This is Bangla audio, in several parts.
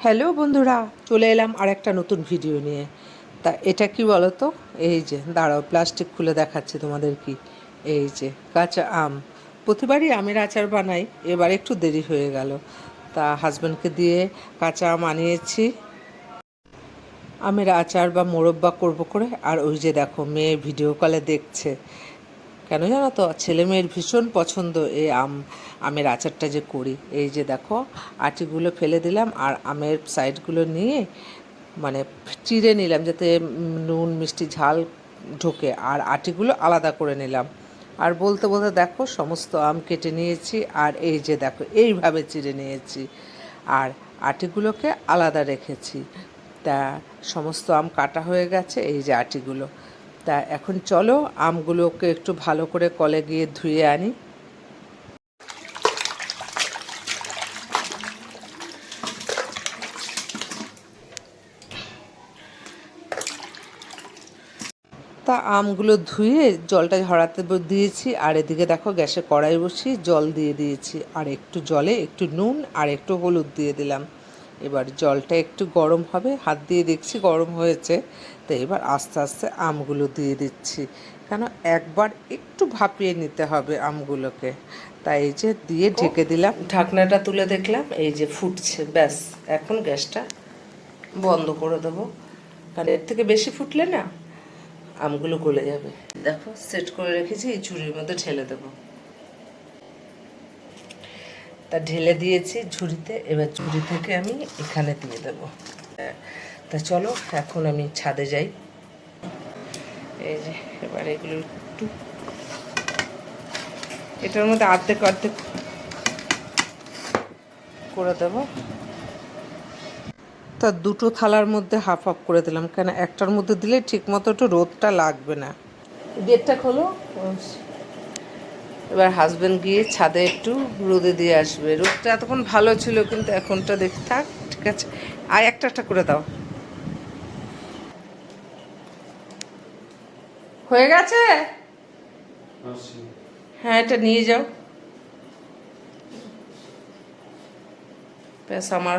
হ্যালো বন্ধুরা, চলে এলাম আর একটা নতুন ভিডিও নিয়ে। তা এটা কি বলো তো? এই যে দাঁড়াও, প্লাস্টিক খুলে দেখাচ্ছি তোমাদের কি। এই যে কাঁচা আম। প্রতিবারই আমের আচার বানাই, এবার একটু দেরি হয়ে গেল। তা হাজব্যান্ডকে দিয়ে কাঁচা আম আনিয়েছি, আমের আচার বা মোরব্বা করবো করে। আর ওই যে দেখো, মেয়ে ভিডিও কলে দেখছে। কেন জানো তো, ছেলে মেয়ের ভীষণ পছন্দ এই আমের আচারটা যে করি। এই যে দেখো, আটিগুলো ফেলে দিলাম আর আমের সাইডগুলো নিয়ে মানে চিড়ে নিলাম, যাতে নুন মিষ্টি ঝাল ঢোকে, আর আটিগুলো আলাদা করে নিলাম। আর বলতে বলতে দেখো, সমস্ত আম কেটে নিয়েছি, আর এই যে দেখো এইভাবে চিড়ে নিয়েছি, আর আটিগুলোকে আলাদা রেখেছি। তা সমস্ত আম কাটা হয়ে গেছে, এই যে আটিগুলো। তা এখন চলো আমগুলোকে একটু ভালো করে কলে গিয়ে ধুয়ে আনি। তা আমগুলো ধুয়ে জলটা ঝরাতে দিয়েছি, আর এদিকে দেখো গ্যাসে কড়াই বসিয়ে জল দিয়ে দিয়েছি, আর একটু জলে একটু নুন আর একটু হলুদ দিয়ে দিলাম। এবার জলটা একটু গরম হবে, হাত দিয়ে দেখছি গরম হয়েছে। তো এবার আস্তে আস্তে আমগুলো দিয়ে দিচ্ছি, কেন একবার একটু ভাপিয়ে নিতে হবে আমগুলোকে। তাই এই যে দিয়ে ঢেকে দিলাম, ঢাকনাটা তুলে দেখলাম এই যে ফুটছে। ব্যাস, এখন গ্যাসটা বন্ধ করে দেবো, কারণ এর থেকে বেশি ফুটলে না আমগুলো গলে যাবে। দেখো সেট করে রেখেছি, এই ঝুড়ির মধ্যে ঢেলে দেবো। তা ঢেলে দিয়েছি ঝুড়িতে, এবার ঝুড়ি থেকে আমি এখানে দিয়ে দেবো। তা চলো এখন আমি ছাদে যাই। এই যে এবার এগুলো একটু এটার মধ্যে অর্ধেক অর্ধেক করে দেবো। তা দুটো থালার মধ্যে হাফ হাফ করে দিলাম, কেন একটার মধ্যে দিলে ঠিক মতো একটু রোদটা লাগবে না। গেটটা খোলো। এবার হাজব্যান্ড গিয়ে ছাদে একটু রোদে দিয়ে আসবে। রোদটা এতক্ষণ ভালো ছিল, কিন্তু এখনটা দেখে থাক। ঠিক আছে, আর একটা একটা করে দাও। হয়ে গেছে? হ্যাঁ, এটা নিয়ে যাও। ব্যাস আমার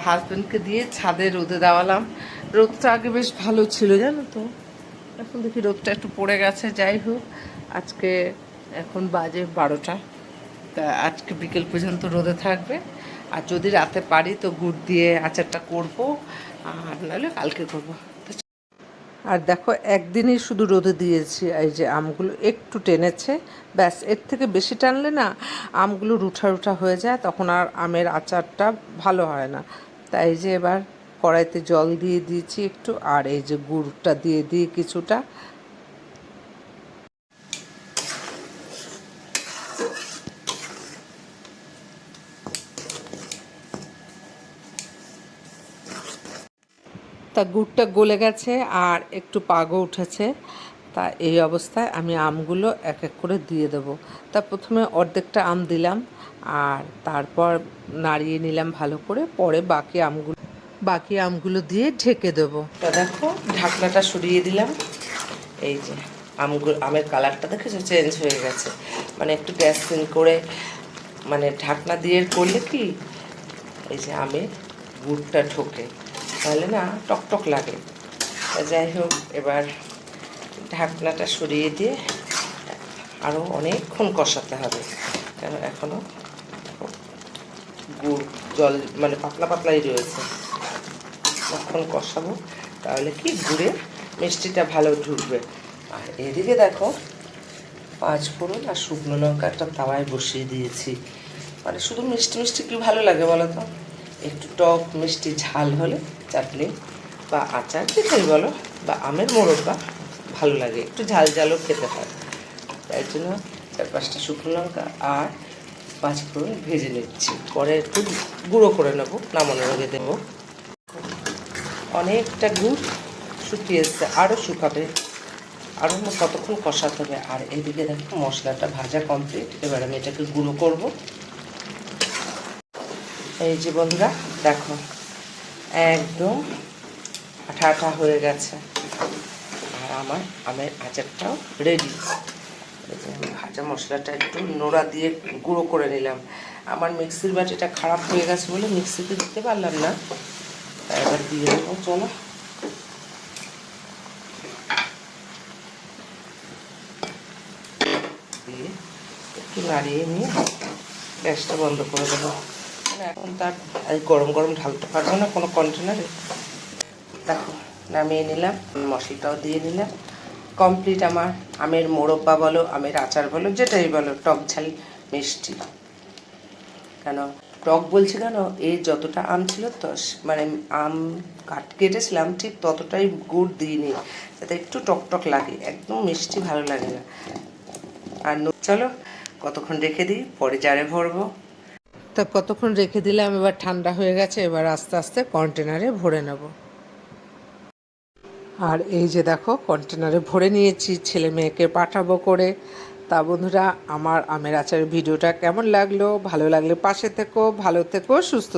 হাজব্যান্ডকে দিয়ে ছাদে রোদে দেওয়ালাম। রোদটা আগে বেশ ভালো ছিল জানো তো, এখন দেখি রোদটা একটু পড়ে গেছে। যাই হোক, আজকে এখন বাজে 12টা। তা আজকে বিকেল পর্যন্ত রোদে থাকবে, আর যদি রাতে পারি তো গুড় দিয়ে আচারটা করব, আর নাহলে কালকে করব। আর দেখো একদিনই শুধু রোদে দিয়েছি, এই যে আমগুলো একটু টেনেছে। ব্যাস, এর থেকে বেশি টানলে না আমগুলো রুঠা রুঠা হয়ে যায়, তখন আর আমের আচারটা ভালো হয় না। তাই যে এবার কড়াইতে জল দিয়ে দিয়েছি একটু, আর এই যে গুড়টা দিয়ে দিই কিছুটা। তা গুড়টা গলে গেছে আর একটু পাগও উঠেছে। তা এই অবস্থায় আমি আমগুলো এক এক করে দিয়ে দেবো। তা প্রথমে অর্ধেকটা আম দিলাম, আর তারপর নাড়িয়ে নিলাম ভালো করে, পরে বাকি আমগুলো দিয়ে ঢেকে দেবো। তা দেখো ঢাকনাটা সরিয়ে দিলাম। এই যে আমের কালারটা দেখেছো, চেঞ্জ হয়ে গেছে। মানে একটু গ্যাস সিন করে মানে ঢাকনা দিয়ে করলে কি এই যে আমের গুড়টা ঢোকে, তাহলে না টকটক লাগে। যাই হোক, এবার ঢাকনাটা সরিয়ে দিয়ে আরও অনেকক্ষণ কষাতে হবে, কারণ এখনও গুড় জল মানে পাতলা পাতলাই রয়েছে। কখন কষাবো, তাহলে কি গুড়ে মিষ্টিটা ভালো ঢুকবে। আর এদিকে দেখো 5 ফোড়ন আর শুকনো লঙ্কা একটা তাওয়ায় বসিয়ে দিয়েছি। মানে শুধু মিষ্টি মিষ্টি কি ভালো লাগে বলো তো, একটু টক মিষ্টি ঝাল হলে চাটনি বা আচার যেটাই বলো, বা আমের মোরব্বা ভালো লাগে, একটু ঝাল ঝালও খেতে হয়। তাই জন্য 4-5টা শুকনো লঙ্কা আর 5 ফোড়ন ভেজে নিচ্ছি, পরে একটু গুঁড়ো করে নেবো, নামানোর আগে দেবো। অনেকটা গুড় শুকিয়ে এসছে, আরও শুকাবে, আরও কতক্ষণ কষাতে হবে। আর এদিকে দেখো মশলাটা ভাজা কমপ্লিট, এবার আমি এটাকে গুঁড়ো করব। এই যে বন্ধুরা দেখো, একদম আঠা আঠা হয়ে গেছে, আর আমার আমের আচারটাও রেডি। এই যে আমি ভাজা মশলাটা একটু নোড়া দিয়ে গুঁড়ো করে নিলাম, আমার মিক্সির বাটিটা খারাপ হয়ে গেছে বলে মিক্সিতে দিতে পারলাম না, তাই এবার দিয়ে দেবো। চলো দিয়ে একটু নাড়িয়ে নিয়ে গ্যাসটা বন্ধ করে দেবো। মানে এখন তার গরম গরম ঢালতে পারবো না কোনো কন্টেনারে। দেখো নামিয়ে নিলাম, মশলাটাও দিয়ে নিলাম। কমপ্লিট আমার আমের মোরব্বা বলো, আমের আচার বলো, যেটাই বলো, টক ঝাল মিষ্টি। কেন টক বলছি কেন, এই যতটা আম ছিল তো মানে আম কেটেছিলাম ঠিক ততটাই গুড় দিইনি, যাতে একটু টক টক লাগে, একদম মিষ্টি ভালো লাগে না। আর চলো কতক্ষণ রেখে দিই, পরে জারে ভরবো। তা কতক্ষণ রেখে দিলাম, এবার ঠান্ডা হয়ে গেছে, এবার আস্তে আস্তে কন্টেনারে ভরে নেব। আর এই যে দেখো কন্টেনারে ভরে নিয়েছি, ছেলে মেয়েকে পাঠাবো করে। তা বন্ধুরা, আমার আমের আচারের ভিডিওটা কেমন লাগলো? ভালো লাগলে পাশে থেকো, ভালো থেকো, সুস্থ